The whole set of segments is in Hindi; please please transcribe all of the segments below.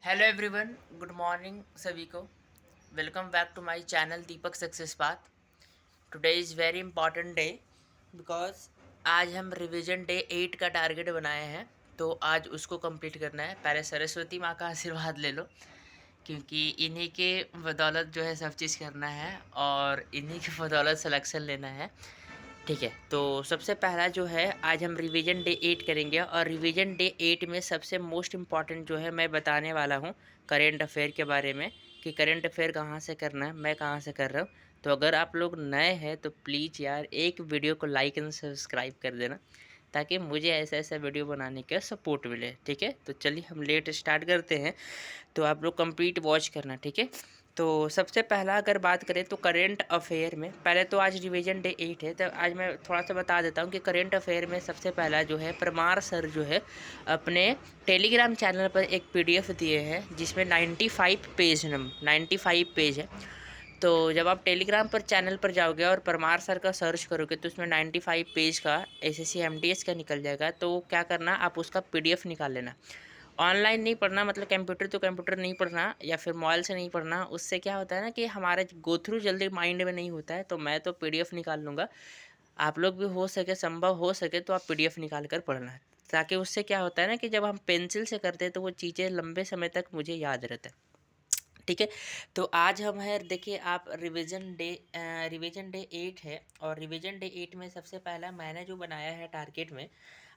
हेलो एवरीवन, गुड मॉर्निंग सभी को। Welcome back to my channel Deepak success path. Today is very important day because आज हम रिवीजन डे 8 का टारगेट बनाए हैं। तो आज उसको कंप्लीट करना है। पहले सरस्वती माँ का आशीर्वाद ले लो, क्योंकि इन्हीं के बदौलत जो है सब चीज़ करना है और इन्हीं की बदौलत सिलेक्शन लेना है। ठीक है, तो सबसे पहला जो है आज हम रिवीजन डे 8 करेंगे और रिवीजन डे 8 में सबसे मोस्ट इम्पॉर्टेंट जो है मैं बताने वाला हूँ करेंट अफेयर के बारे में, कि करेंट अफेयर कहाँ से करना है, मैं कहाँ से कर रहा हूँ। तो अगर आप लोग नए हैं तो प्लीज़ यार एक वीडियो को लाइक एंड सब्सक्राइब कर देना, ताकि मुझे ऐसा ऐसा वीडियो बनाने का सपोर्ट मिले। ठीक है, तो चलिए हम लेट स्टार्ट करते हैं। तो आप लोग कंप्लीट वॉच करना, ठीक है। तो सबसे पहला अगर बात करें तो करेंट अफेयर में पहले तो आज रिवीजन डे 8 है, तो आज मैं थोड़ा सा बता देता हूँ कि करेंट अफेयर में सबसे पहला जो है परमार सर जो है अपने टेलीग्राम चैनल पर एक पीडीएफ दिए हैं जिसमें 95 पेज है। तो जब आप टेलीग्राम पर चैनल पर जाओगे और परमार सर का सर्च करोगे तो उसमें 95 पेज का एसएससी एमटीएस का निकल जाएगा। तो क्या करना, आप उसका पीडीएफ निकाल लेना। ऑनलाइन नहीं पढ़ना, मतलब कंप्यूटर तो कंप्यूटर नहीं पढ़ना या फिर मोबाइल से नहीं पढ़ना। उससे क्या होता है ना कि हमारा गो थ्रू जल्दी माइंड में नहीं होता है। तो मैं तो पीडीएफ निकाल लूँगा, आप लोग भी हो सके, संभव हो सके तो आप पीडीएफ निकाल कर पढ़ना, ताकि उससे क्या होता है ना कि जब हम पेंसिल से करते हैं तो वो चीज़ें लंबे समय तक मुझे याद रहता है। ठीक है, तो आज हम है, देखिए आप रिवीजन डे 8 है और रिवीजन डे 8 में सबसे पहला मैंने जो बनाया है टारगेट में,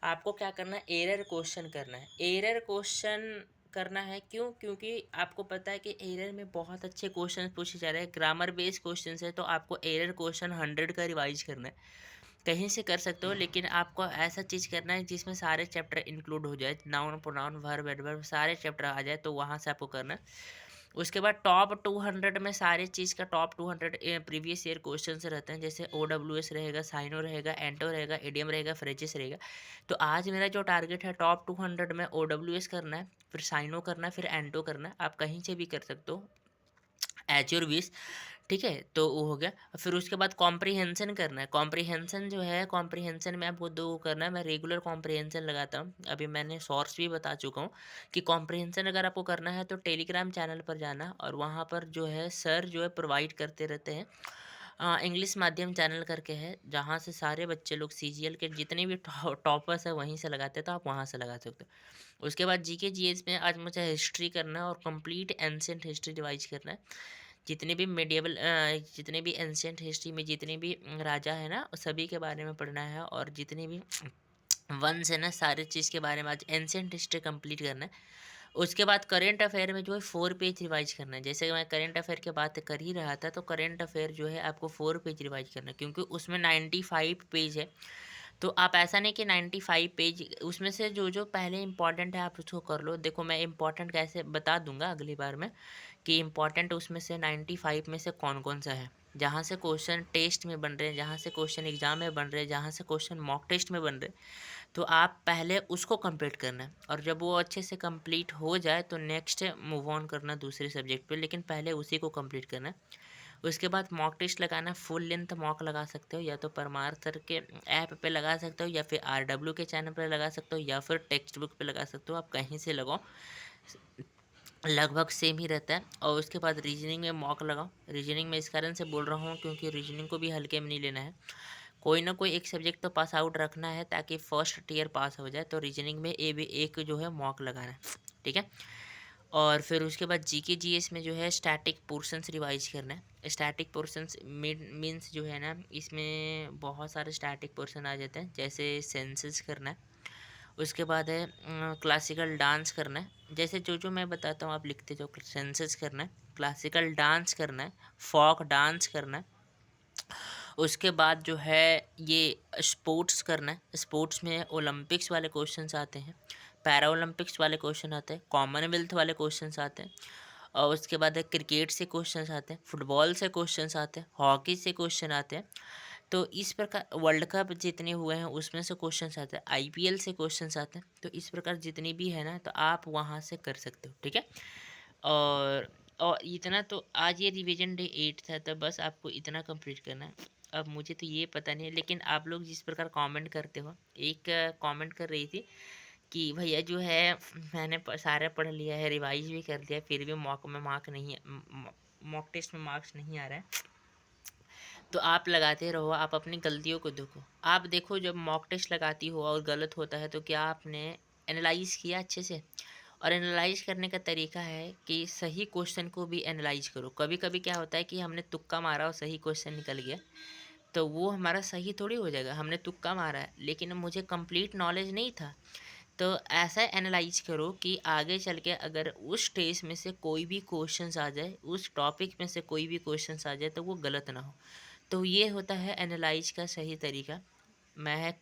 आपको क्या करना है, एरर क्वेश्चन करना है। एरर क्वेश्चन करना है क्यों? क्योंकि आपको पता है कि एरर में बहुत अच्छे क्वेश्चन पूछे जा रहे हैं, ग्रामर बेस्ड क्वेश्चन है। तो आपको एरर क्वेश्चन 100 का रिवाइज करना है। कहीं से कर सकते हो, लेकिन आपको ऐसा चीज़ करना है जिसमें सारे चैप्टर इंक्लूड हो जाए, नाउन प्रोनाउन वर्ब एडवर्ब सारे चैप्टर आ जाए, तो वहाँ से आपको करना है। उसके बाद टॉप 200 में सारे चीज़ का टॉप 200 प्रीवियस ईयर क्वेश्चन रहते हैं। जैसे OWS रहेगा, साइनो रहेगा, एंटो रहेगा, एडियम रहेगा, फ्रेजिस रहेगा। तो आज मेरा जो टारगेट है टॉप 200 में OWS करना है, फिर साइनो करना है, फिर एंटो करना है। आप कहीं से भी कर सकते हो, एज योर विश। ठीक है, तो वो हो गया। फिर उसके बाद कॉम्प्रिहेंसन करना है। कॉम्प्रिहेंसन जो है, कॉम्प्रिहेंसन में आपको दो करना है। मैं रेगुलर कॉम्प्रिहेंसन लगाता हूँ, अभी मैंने सोर्स भी बता चुका हूँ कि कॉम्प्रिहेंसन अगर आपको करना है तो टेलीग्राम चैनल पर जाना, और वहाँ पर जो है सर जो है प्रोवाइड करते रहते हैं। इंग्लिश माध्यम चैनल करके है, जहाँ से सारे बच्चे लोग सीजीएल के जितने भी टॉपर्स है वहीं से लगाते हैं, तो आप वहाँ से लगा सकते हो। उसके बाद जीके जीएस में आज मुझे हिस्ट्री करना है और कंप्लीट एंशिएंट हिस्ट्री रिवाइज करना है। जितने भी मेडिएवल जितने भी एंशिएंट हिस्ट्री में जितने भी राजा है ना, सभी के बारे में पढ़ना है, और जितने भी वंश है ना, सारे चीज़ के बारे में आज एंशिएंट हिस्ट्री कंप्लीट करना है। उसके बाद करेंट अफेयर में जो है 4 पेज रिवाइज करना है। जैसे मैं करेंट अफेयर की बात कर ही रहा था, तो करेंट अफेयर जो है आपको 4 पेज रिवाइज करना है, क्योंकि उसमें 95 पेज है। तो आप ऐसा नहीं कि 95 पेज, उसमें से जो जो पहले इंपॉर्टेंट है आप उसको कर लो। देखो मैं इंपॉर्टेंट कैसे बता दूंगा अगली बार में, कि इंपॉर्टेंट उसमें से 95 में से कौन कौन सा है, जहाँ से क्वेश्चन टेस्ट में बन रहे हैं, जहाँ से क्वेश्चन एग्जाम में बन रहे हैं, जहाँ से क्वेश्चन मॉक टेस्ट में बन रहे हैं। तो आप पहले उसको कंप्लीट करना है, और जब वो अच्छे से कंप्लीट हो जाए तो नेक्स्ट मूव ऑन करना दूसरे सब्जेक्ट पे, लेकिन पहले उसी को कंप्लीट करना है। उसके बाद मॉक टेस्ट लगाना, फुल लेंथ मॉक लगा सकते हो, या तो परमार सर के ऐप पे लगा सकते हो, या फिर RW के चैनल पर लगा सकते हो, या फिर टेक्स्ट बुक पे लगा सकते हो। आप कहीं से लगाओ, लगभग सेम ही रहता है। और उसके बाद रीजनिंग में मॉक लगाओ। रीजनिंग में इस कारण से बोल रहा हूँ क्योंकि रीजनिंग को भी हल्के में नहीं लेना है, कोई ना कोई एक सब्जेक्ट तो पास आउट रखना है, ताकि फर्स्ट ईयर पास हो जाए। तो रीजनिंग में ए भी एक जो है मॉक लगाना है, ठीक है। और फिर उसके बाद जीके जीएस में जो है स्टैटिक पोर्शंस रिवाइज करना है। स्टैटिक पोर्शंस मीन्स जो है ना, इसमें बहुत सारे स्टैटिक पोर्शन आ जाते हैं, जैसे सेंसस करना है। उसके बाद है क्लासिकल डांस करना है। जैसे जो जो मैं बताता हूँ आप लिखते जाओ। सेंसस करना है, क्लासिकल डांस करना है, फोक डांस करना है। उसके बाद जो है ये स्पोर्ट्स करना है। स्पोर्ट्स में ओलंपिक्स वाले क्वेश्चंस आते हैं, पैरा ओलंपिक्स वाले क्वेश्चन आते हैं, कॉमनवेल्थ वाले क्वेश्चंस आते हैं। और उसके बाद है क्रिकेट से क्वेश्चंस आते हैं, फुटबॉल से क्वेश्चंस आते हैं, हॉकी से क्वेश्चन आते हैं। तो इस प्रकार वर्ल्ड कप जितने हुए हैं उसमें से क्वेश्चंस आते हैं, आईपीएल से क्वेश्चंस आते हैं। तो इस प्रकार जितनी भी है ना, तो आप वहाँ से कर सकते हो, ठीक है। और और इतना तो आज ये रिवीजन डे 8 था, तो बस आपको इतना कंप्लीट करना है। अब मुझे तो ये पता नहीं है, लेकिन आप लोग जिस प्रकार कमेंट करते हो, एक कमेंट कर रही थी कि भैया जो है मैंने सारा पढ़ लिया है, रिवाइज भी कर लिया, फिर भी मॉक में मार्क नहीं, मॉक टेस्ट में मार्क्स नहीं आ रहा है। तो आप लगाते रहो, आप अपनी गलतियों को देखो। आप देखो जब मॉक टेस्ट लगाती हो और गलत होता है तो क्या आपने एनालाइज किया अच्छे से? और एनालाइज करने का तरीका है कि सही क्वेश्चन को भी एनालाइज करो। कभी कभी क्या होता है कि हमने तुक्का मारा और सही क्वेश्चन निकल गया, तो वो हमारा सही थोड़ी हो जाएगा। हमने तुक्का मारा है लेकिन मुझे कंप्लीट नॉलेज नहीं था। तो ऐसा एनालाइज करो कि आगे चल के अगर उस स्टेज में से कोई भी क्वेश्चंस आ जाए, उस टॉपिक में से कोई भी क्वेश्चंस आ जाए तो वो गलत ना हो। तो ये होता है एनालाइज का सही तरीका। मैं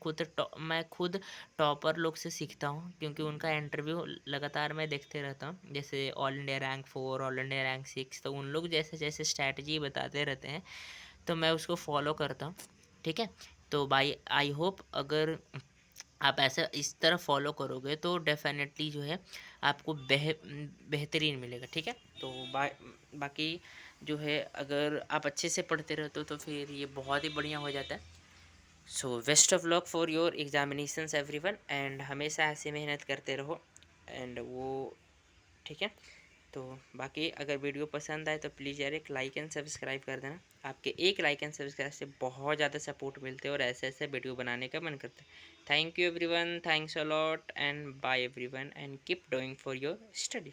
खुद टॉपर लोग से सीखता हूँ, क्योंकि उनका इंटरव्यू लगातार मैं देखते रहता हूँ, जैसे all India rank 4, all India rank 6। तो उन लोग जैसे जैसे स्ट्रैटेजी बताते रहते हैं तो मैं उसको फॉलो करता हूँ। ठीक है। तो बाई आई होप अगर आप ऐसा इस तरह फॉलो करोगे तो डेफिनेटली जो है आपको बेहतरीन मिलेगा। ठीक है। तो बाकी जो है अगर आप अच्छे से पढ़ते रहते हो तो फिर ये बहुत ही बढ़िया हो जाता है। So best of luck for your examinations everyone, and हमेशा ऐसे मेहनत करते रहो एंड वो। ठीक है। तो बाकी अगर वीडियो पसंद आए तो प्लीज़ यार एक लाइक एंड सब्सक्राइब कर देना। आपके एक लाइक एंड सब्सक्राइब से बहुत ज़्यादा सपोर्ट मिलते हैं और ऐसे ऐसे वीडियो बनाने का मन करता है। Thank you everyone, thanks a lot and bye everyone, and keep doing for your study.